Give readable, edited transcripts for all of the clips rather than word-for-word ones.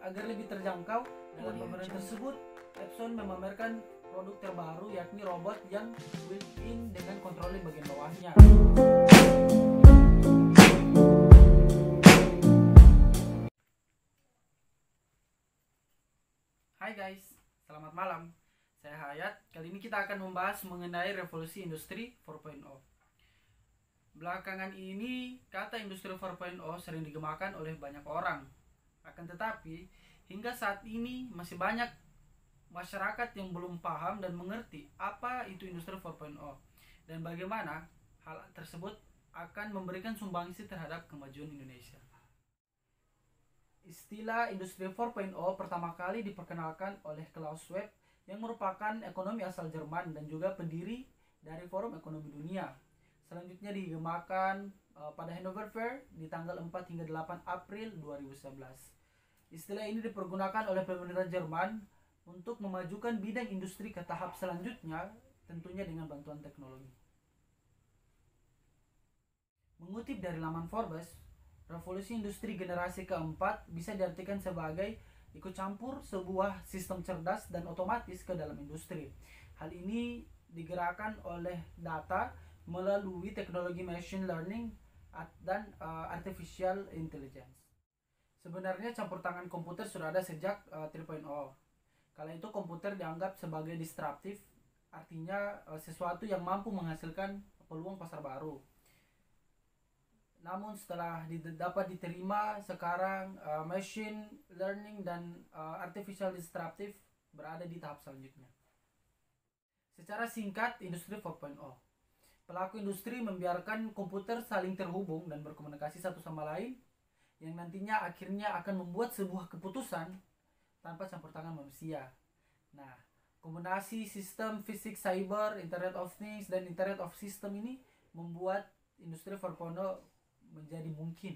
Agar lebih terjangkau, dalam pameran tersebut Epson memamerkan produk terbaru yakni robot yang built-in dengan kontrol di bagian bawahnya. Hai guys, selamat malam. Saya Hayat. Kali ini kita akan membahas mengenai revolusi industri 4.0. Belakangan ini kata industri 4.0 sering digemakan oleh banyak orang. Akan tetapi, hingga saat ini masih banyak masyarakat yang belum paham dan mengerti apa itu industri 4.0 dan bagaimana hal tersebut akan memberikan sumbangsi terhadap kemajuan Indonesia. Istilah industri 4.0 pertama kali diperkenalkan oleh Klaus Schwab yang merupakan ekonomi asal Jerman dan juga pendiri dari Forum Ekonomi Dunia. Selanjutnya digemakan pada Hannover Fair di tanggal 4 hingga 8 April 2011. Istilah ini dipergunakan oleh pemerintah Jerman untuk memajukan bidang industri ke tahap selanjutnya, tentunya dengan bantuan teknologi. Mengutip dari laman Forbes, revolusi industri generasi keempat bisa diartikan sebagai ikut campur sebuah sistem cerdas dan otomatis ke dalam industri. Hal ini digerakkan oleh data melalui teknologi machine learning dan artificial intelligence. Sebenarnya campur tangan komputer sudah ada sejak 3.0. Kala itu komputer dianggap sebagai disruptif, artinya sesuatu yang mampu menghasilkan peluang pasar baru. Namun setelah dapat diterima, sekarang machine learning dan artificial disruptive berada di tahap selanjutnya. Secara singkat, industri 4.0. Pelaku industri membiarkan komputer saling terhubung dan berkomunikasi satu sama lain, yang nantinya akhirnya akan membuat sebuah keputusan tanpa campur tangan manusia. Nah, kombinasi sistem fisik cyber, Internet of Things, dan Internet of System ini membuat industri 4.0 menjadi mungkin,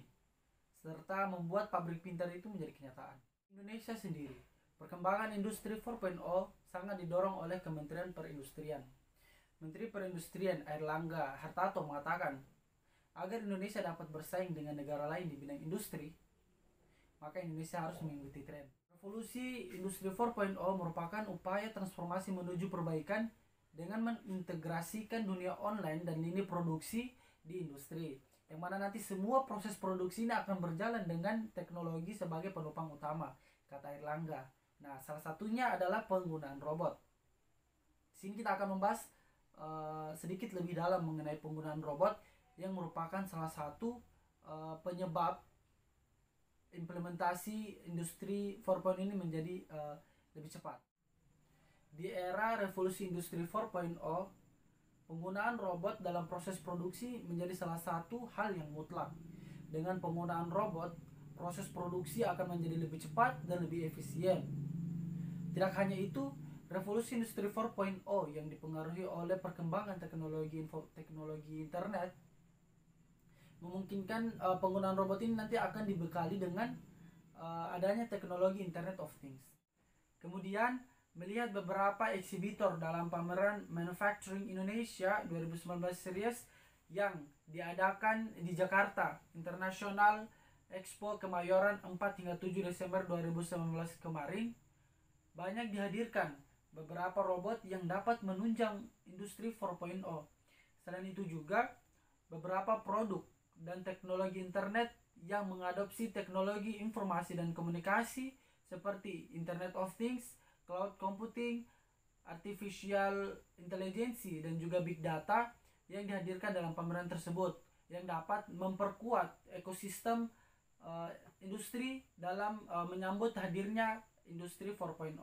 serta membuat pabrik pintar itu menjadi kenyataan. Indonesia sendiri, perkembangan industri 4.0 sangat didorong oleh Kementerian Perindustrian. Menteri Perindustrian Airlangga Hartarto mengatakan, agar Indonesia dapat bersaing dengan negara lain di bidang industri, maka Indonesia harus mengikuti tren. Revolusi industri 4.0 merupakan upaya transformasi menuju perbaikan dengan mengintegrasikan dunia online dan lini produksi di industri, yang mana nanti semua proses produksi ini akan berjalan dengan teknologi sebagai penopang utama, kata Airlangga. Nah, salah satunya adalah penggunaan robot. Di sini kita akan membahas sedikit lebih dalam mengenai penggunaan robot yang merupakan salah satu penyebab implementasi industri 4.0 ini menjadi lebih cepat. Di era revolusi industri 4.0, penggunaan robot dalam proses produksi menjadi salah satu hal yang mutlak. Dengan penggunaan robot, proses produksi akan menjadi lebih cepat dan lebih efisien. Tidak hanya itu, revolusi industri 4.0 yang dipengaruhi oleh perkembangan teknologi internet memungkinkan penggunaan robot ini nanti akan dibekali dengan adanya teknologi Internet of Things. Kemudian melihat beberapa eksibitor dalam pameran Manufacturing Indonesia 2019 series yang diadakan di Jakarta International Expo Kemayoran 4 hingga 7 Desember 2019 kemarin, banyak dihadirkan beberapa robot yang dapat menunjang industri 4.0. Selain itu juga beberapa produk dan teknologi internet yang mengadopsi teknologi informasi dan komunikasi seperti Internet of Things, cloud computing, artificial intelligence, dan juga big data yang dihadirkan dalam pameran tersebut, yang dapat memperkuat ekosistem industri dalam menyambut hadirnya industri 4.0.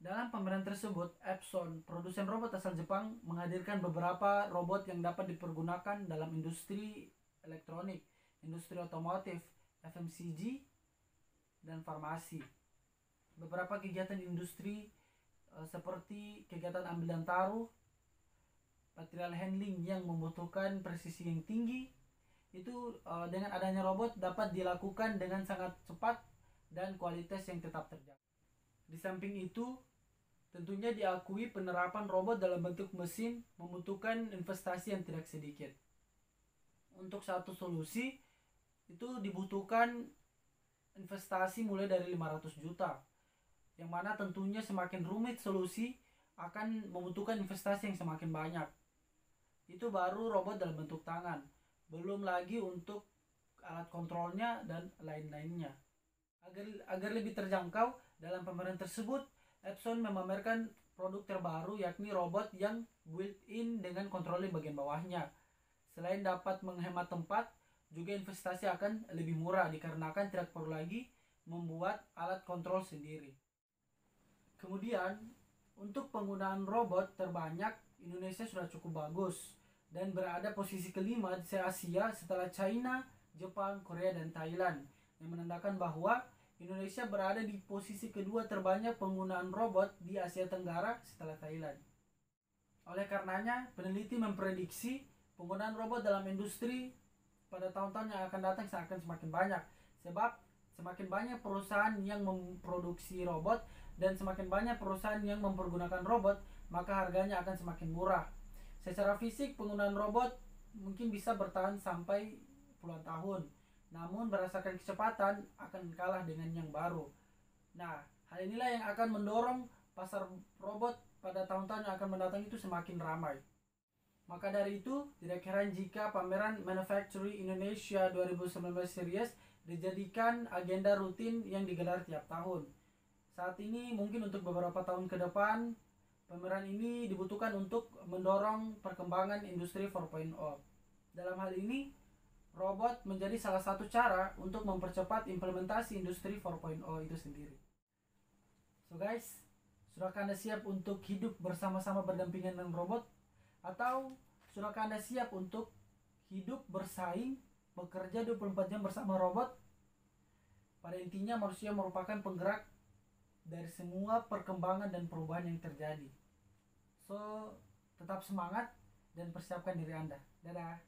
Dalam pameran tersebut, Epson, produsen robot asal Jepang, menghadirkan beberapa robot yang dapat dipergunakan dalam industri elektronik, industri otomotif, FMCG, dan farmasi. Beberapa kegiatan industri seperti kegiatan ambil dan taruh, material handling yang membutuhkan presisi yang tinggi, itu dengan adanya robot dapat dilakukan dengan sangat cepat dan kualitas yang tetap terjaga. Di samping itu, tentunya diakui penerapan robot dalam bentuk mesin membutuhkan investasi yang tidak sedikit. Untuk satu solusi itu dibutuhkan investasi mulai dari 500 juta. Yang mana tentunya semakin rumit solusi akan membutuhkan investasi yang semakin banyak. Itu baru robot dalam bentuk tangan. Belum lagi untuk alat kontrolnya dan lain-lainnya. Agar lebih terjangkau, dalam pameran tersebut Epson memamerkan produk terbaru, yakni robot yang built-in dengan kontrol di bagian bawahnya. Selain dapat menghemat tempat, juga investasi akan lebih murah dikarenakan tidak perlu lagi membuat alat kontrol sendiri. Kemudian, untuk penggunaan robot terbanyak, Indonesia sudah cukup bagus dan berada posisi kelima di Asia setelah China, Jepang, Korea, dan Thailand, yang menandakan bahwa Indonesia berada di posisi kedua terbanyak penggunaan robot di Asia Tenggara setelah Thailand. Oleh karenanya, peneliti memprediksi penggunaan robot dalam industri pada tahun-tahun yang akan datang akan semakin banyak, sebab semakin banyak perusahaan yang memproduksi robot dan semakin banyak perusahaan yang mempergunakan robot, maka harganya akan semakin murah. Secara fisik, penggunaan robot mungkin bisa bertahan sampai puluhan tahun, namun berdasarkan kecepatan akan kalah dengan yang baru. Nah, hal inilah yang akan mendorong pasar robot pada tahun-tahun yang akan mendatang itu semakin ramai. Maka dari itu, tidak heran jika pameran Manufacturing Indonesia 2019 Series dijadikan agenda rutin yang digelar tiap tahun. Saat ini mungkin untuk beberapa tahun ke depan, pameran ini dibutuhkan untuk mendorong perkembangan industri 4.0. Dalam hal ini, robot menjadi salah satu cara untuk mempercepat implementasi industri 4.0 itu sendiri. So guys, sudahkah Anda siap untuk hidup bersama-sama berdampingan dengan robot? Atau sudahkah Anda siap untuk hidup bersaing, bekerja 24 jam bersama robot? Pada intinya manusia merupakan penggerak dari semua perkembangan dan perubahan yang terjadi. So, tetap semangat dan persiapkan diri Anda. Dadah.